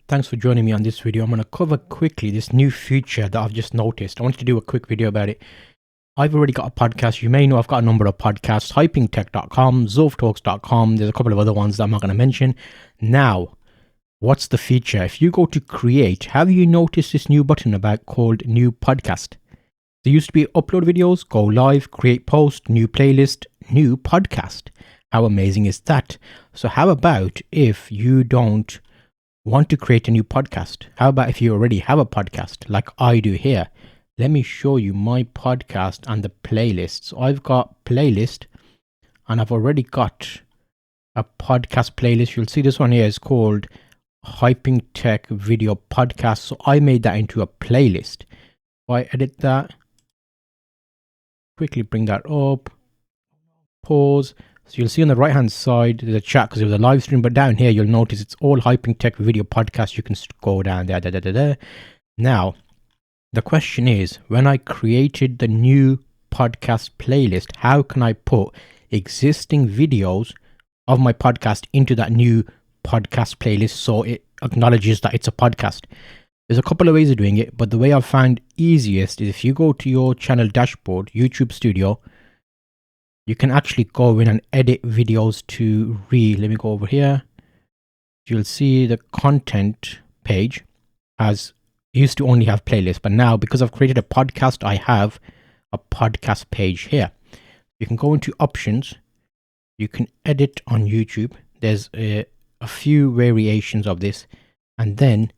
Thanks for joining me on this video. I'm going to cover quickly this new feature that I've just noticed. I wanted to do a quick video about it. I've already got a podcast. You may know I've got a number of podcasts, hypingtech.com, zoftalks.com. There's a couple of other ones that I'm not going to mention. Now, what's the feature? If you go to create, have you noticed this new button about called new podcast? There used to be upload videos, go live, create post, new playlist, new podcast. How amazing is that? So how about if you don't want to create a new podcast? How about if you already have a podcast like I do here? Let me show you my podcast and the playlist. So I've got playlist and I've already got a podcast playlist. You'll see this one here is called Hyping Tech Video Podcast. So I made that into a playlist. If I edit that, quickly bring that up, pause. So you'll see on the right hand side there's a chat because it was a live stream, but down here you'll notice it's all Hyping Tech Video Podcast. You can go down there. Now, the question is, when I created the new podcast playlist, how can I put existing videos of my podcast into that new podcast playlist so it acknowledges that it's a podcast? There's a couple of ways of doing it, but the way I've found easiest is if you go to your channel dashboard, YouTube Studio, you can actually go in and edit videos to read. Let me go over here. You'll see the content page has used to only have playlists, but now because I've created a podcast, I have a podcast page here. You can go into options. You can edit on YouTube. There's a few variations of this, and then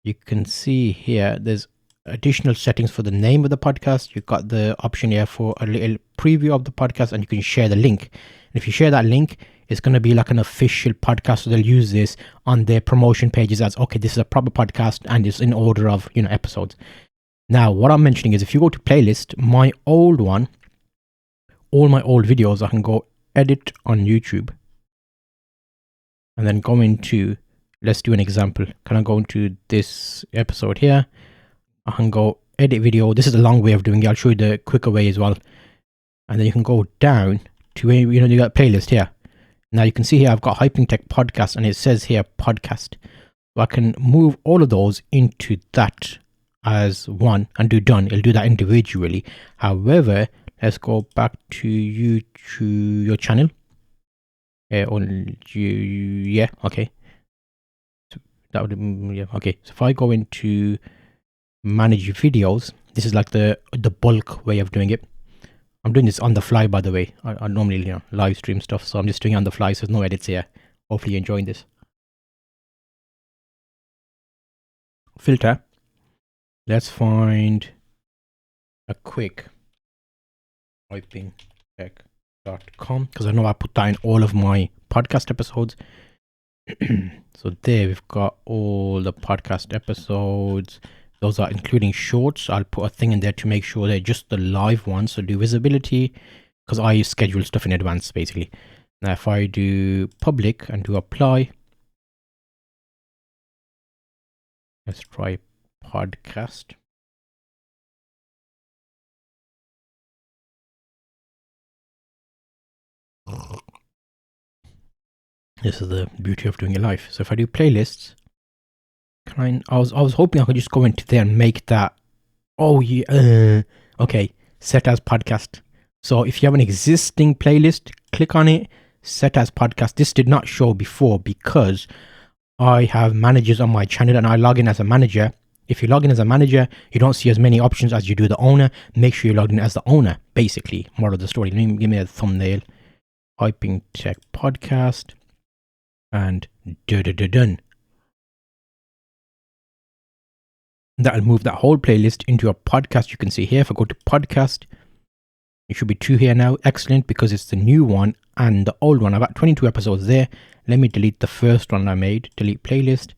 you can see here there's additional settings for the name of the podcast. You've got the option here for a little preview of the podcast, and you can share the link. And if you share that link, it's going to be like an official podcast, so they'll use this on their promotion pages as, okay, this is a proper podcast and it's in order of, episodes. Now, what I'm mentioning is if you go to playlist, my old one, all my old videos, I can go edit on YouTube and then go into, let's do an example. Can I go into this episode here? I can go edit video. This is a long way of doing it. I'll show you the quicker way as well. And then you can go down to where, you got playlist here. Now you can see here, I've got Hyping Tech Podcast and it says here podcast. So I can move all of those into that as one and do done. It'll do that individually. However, let's go back to your channel. Okay. So that would, okay. So if I go into manage videos, this is like the bulk way of doing it. I'm doing this on the fly, by the way. I normally live stream stuff, so I'm just doing it on the fly, so there's no edits here. Hopefully you're enjoying this. Filter. Let's find a quick hypingtech.com, because I know I put that in all of my podcast episodes. So there we've got all the podcast episodes. Those are including shorts. I'll put a thing in there to make sure they're just the live ones. So do visibility, because I schedule stuff in advance basically. Now if I do public and do apply, let's try podcast. This is the beauty of doing it live. So if I do playlists, I was hoping I could just go into there and make that. Oh yeah, okay. Set as podcast. So if you have an existing playlist, click on it. Set as podcast. This did not show before because I have managers on my channel and I log in as a manager. If you log in as a manager, you don't see as many options as you do the owner. Make sure you log in as the owner. Basically, moral of the story. Let me give me a thumbnail. Hyping Tech Podcast and done. That'll move that whole playlist into a podcast. You can see here, if I go to podcast, it should be 2 here now. Excellent, because it's the new one and the old one. I've got 22 episodes there. Let me delete the first one I made. Delete playlist.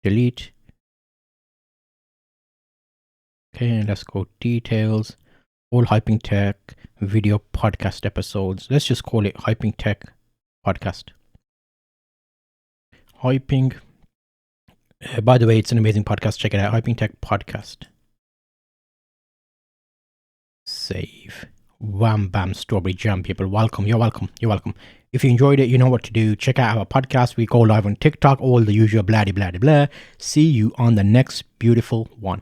Delete. Okay, let's go details. All Hyping Tech video podcast episodes. Let's just call it Hyping Tech Podcast. Hyping. By the way, it's an amazing podcast. Check it out. Hyping Tech Podcast. Save. Wham bam strawberry jam, people. Welcome. You're welcome. You're welcome. If you enjoyed it, you know what to do. Check out our podcast. We go live on TikTok, all the usual blah blah blah blah. See you on the next beautiful one.